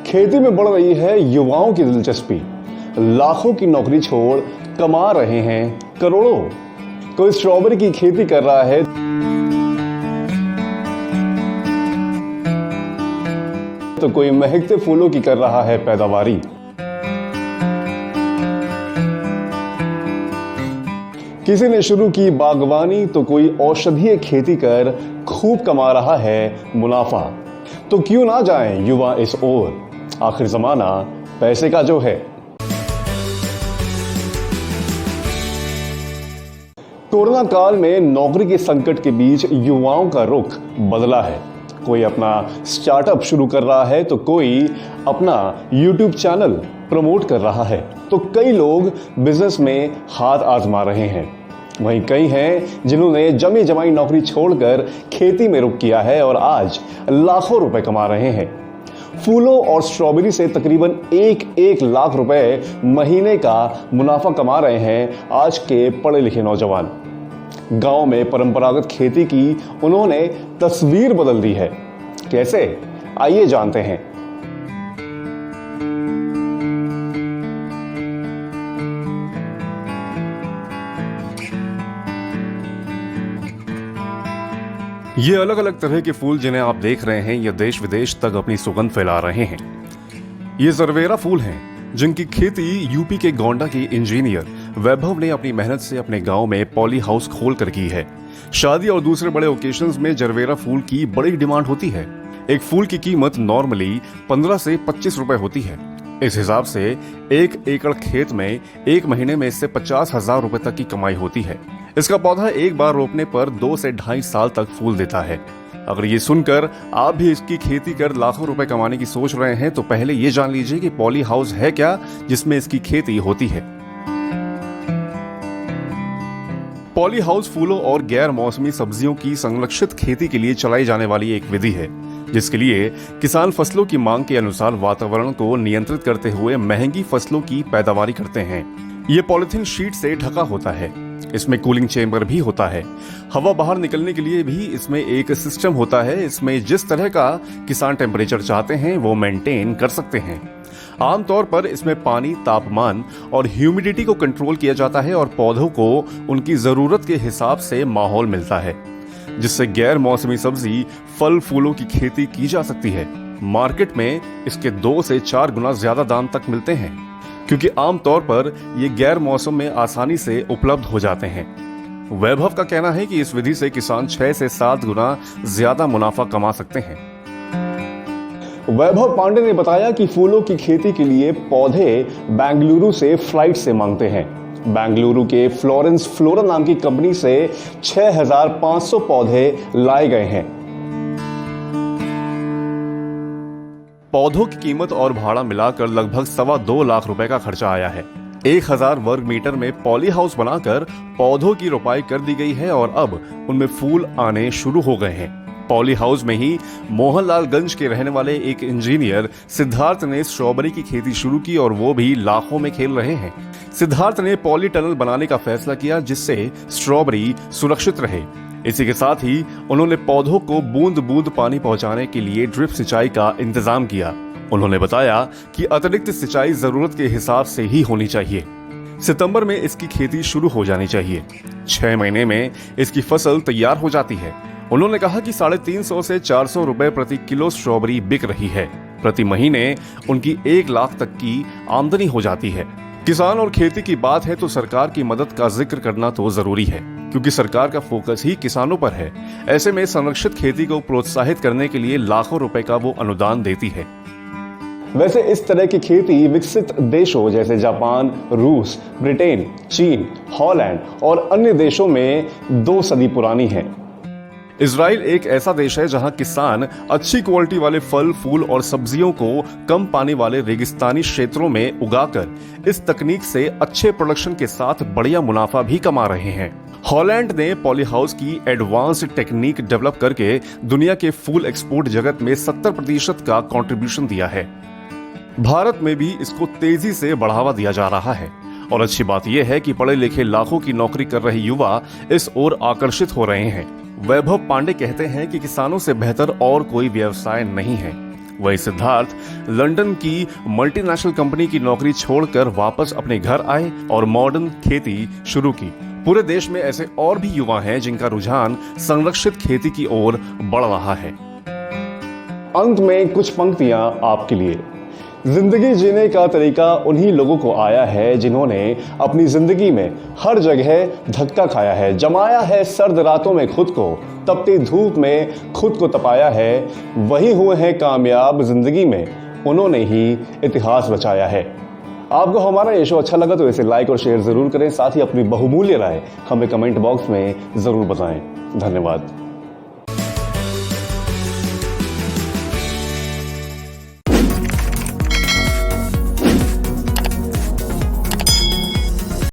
खेती में बढ़ रही है युवाओं की दिलचस्पी। लाखों की नौकरी छोड़ कमा रहे हैं करोड़ों। कोई स्ट्रॉबेरी की खेती कर रहा है तो कोई महकते फूलों की कर रहा है पैदावारी। किसी ने शुरू की बागवानी तो कोई औषधीय खेती कर खूब कमा रहा है मुनाफा। तो क्यों ना जाएं युवा इस ओर, आखिर जमाना पैसे का जो है। कोरोना काल में नौकरी के संकट के बीच युवाओं का रुख बदला है। कोई अपना स्टार्टअप शुरू कर रहा है तो कोई अपना यूट्यूब चैनल प्रमोट कर रहा है, तो कई लोग बिजनेस में हाथ आजमा रहे हैं। वहीं कई हैं जिन्होंने जमी जमाई नौकरी छोड़कर खेती में रुख किया है और आज लाखों रुपए कमा रहे हैं। फूलों और स्ट्रॉबेरी से तकरीबन एक लाख रुपए महीने का मुनाफा कमा रहे हैं आज के पढ़े लिखे नौजवान। गांव में परंपरागत खेती की उन्होंने तस्वीर बदल दी है। कैसे, आइए जानते हैं। ये अलग अलग तरह के फूल जिन्हें आप देख रहे हैं, ये देश विदेश तक अपनी सुगंध फैला रहे हैं। ये जरवेरा फूल हैं जिनकी खेती यूपी के गोंडा के इंजीनियर वैभव ने अपनी मेहनत से अपने गांव में पॉली हाउस खोल कर की है। शादी और दूसरे बड़े ओकेशंस में जरवेरा फूल की बड़ी डिमांड होती है। एक फूल की कीमत नॉर्मली 15 से 25 रुपए होती है। इस हिसाब से 1 एकड़ खेत में एक महीने में इससे 50,000 रुपए तक की कमाई होती है। इसका पौधा एक बार रोपने पर 2 से 2.5 साल तक फूल देता है। अगर ये सुनकर आप भी इसकी खेती कर लाखों रुपए कमाने की सोच रहे हैं तो पहले ये जान लीजिए कि पॉली हाउस है क्या जिसमें इसकी खेती होती है। पॉली हाउस फूलों और गैर मौसमी सब्जियों की संरक्षित खेती के लिए चलाई जाने वाली एक विधि है, जिसके लिए किसान फसलों की मांग के अनुसार वातावरण को नियंत्रित करते हुए महंगी फसलों की पैदावारी करते हैं। ये पॉलिथीन शीट से ढका होता है। इसमें कूलिंग चेंबर भी होता है। हवा बाहर निकलने के लिए भी इसमें एक सिस्टम होता है। इसमें जिस तरह का किसान टेम्परेचर चाहते हैं वो मेंटेन कर सकते हैं। आमतौर पर इसमें पानी, तापमान और ह्यूमिडिटी को कंट्रोल किया जाता है और पौधों को उनकी जरूरत के हिसाब से माहौल मिलता है, जिससे गैर मौसमी सब्जी, फल फूलों की खेती की जा सकती है। मार्केट में इसके 2 से 4 गुना ज्यादा दाम तक मिलते हैं, क्योंकि आमतौर पर ये गैर मौसम में आसानी से उपलब्ध हो जाते हैं। वैभव का कहना है कि इस विधि से किसान 6 से 7 गुना ज्यादा मुनाफा कमा सकते हैं। वैभव पांडे ने बताया कि फूलों की खेती के लिए पौधे बेंगलुरु से फ्लाइट से मांगते हैं। बेंगलुरु के फ्लोरेंस फ्लोरा नाम की कंपनी से 6,500 पौधे लाए गए हैं। पौधों की कीमत और भाड़ा मिलाकर लगभग 2.25 लाख रुपए का खर्चा आया है। 1000 वर्ग मीटर में पॉली हाउस बनाकर पौधों की रोपाई कर दी गई है और अब उनमें फूल आने शुरू हो गए हैं। पॉली हाउस में ही मोहनलालगंज के रहने वाले एक इंजीनियर सिद्धार्थ ने स्ट्रॉबेरी की खेती शुरू की और वो भी लाखों में खेल रहे हैं। सिद्धार्थ ने पॉली टनल बनाने का फैसला किया जिससे स्ट्रॉबेरी सुरक्षित रहे। इसी के साथ ही उन्होंने पौधों को बूंद बूंद पानी पहुंचाने के लिए ड्रिप सिंचाई का इंतजाम किया। उन्होंने बताया कि अतिरिक्त सिंचाई जरूरत के हिसाब से ही होनी चाहिए। सितंबर में इसकी खेती शुरू हो जानी चाहिए। 6 महीने में इसकी फसल तैयार हो जाती है। उन्होंने कहा कि 350 से 400 रुपए प्रति किलो स्ट्रॉबेरी बिक रही है। प्रति महीने उनकी 1 लाख तक की आमदनी हो जाती है। किसान और खेती की बात है तो सरकार की मदद का जिक्र करना तो जरूरी है, क्योंकि सरकार का फोकस ही किसानों पर है। ऐसे में संरक्षित खेती को प्रोत्साहित करने के लिए लाखों रुपए का वो अनुदान देती है। वैसे इस तरह की खेती विकसित देशों जैसे जापान, रूस, ब्रिटेन, चीन, हॉलैंड और अन्य देशों में 2 सदी पुरानी है। इजराइल एक ऐसा देश है जहां किसान अच्छी क्वालिटी वाले फल, फूल और सब्जियों को कम पानी वाले रेगिस्तानी क्षेत्रों में उगाकर इस तकनीक से अच्छे प्रोडक्शन के साथ बढ़िया मुनाफा भी कमा रहे हैं। हॉलैंड ने पॉली हाउस की एडवांस्ड टेक्निक डेवलप करके दुनिया के फूल एक्सपोर्ट जगत में 70% का कंट्रीब्यूशन दिया है। भारत में भी इसको तेजी से बढ़ावा दिया जा रहा है और अच्छी बात यह है कि पढ़े लिखे लाखों की नौकरी कर रहे युवा इस ओर आकर्षित हो रहे हैं। वैभव पांडे कहते हैं कि किसानों से बेहतर और कोई व्यवसाय नहीं है। वही सिद्धार्थ लंदन की मल्टीनेशनल कंपनी की नौकरी छोड़कर वापस अपने घर आए और मॉडर्न खेती शुरू की। पूरे देश में ऐसे और भी युवा हैं जिनका रुझान संरक्षित खेती की ओर बढ़ रहा है। अंत में कुछ पंक्तियां आपके लिए। जिंदगी जीने का तरीका उन्हीं लोगों को आया है जिन्होंने अपनी जिंदगी में हर जगह धक्का खाया है, जमाया है सर्द रातों में खुद को, तपती धूप में खुद को तपाया है। वही हुए हैं कामयाब जिंदगी में, उन्होंने ही इतिहास रचाया है। आपको हमारा ये शो अच्छा लगा तो इसे लाइक और शेयर जरूर करें। साथ ही अपनी बहुमूल्य राय हमें कमेंट बॉक्स में जरूर बताएं। धन्यवाद।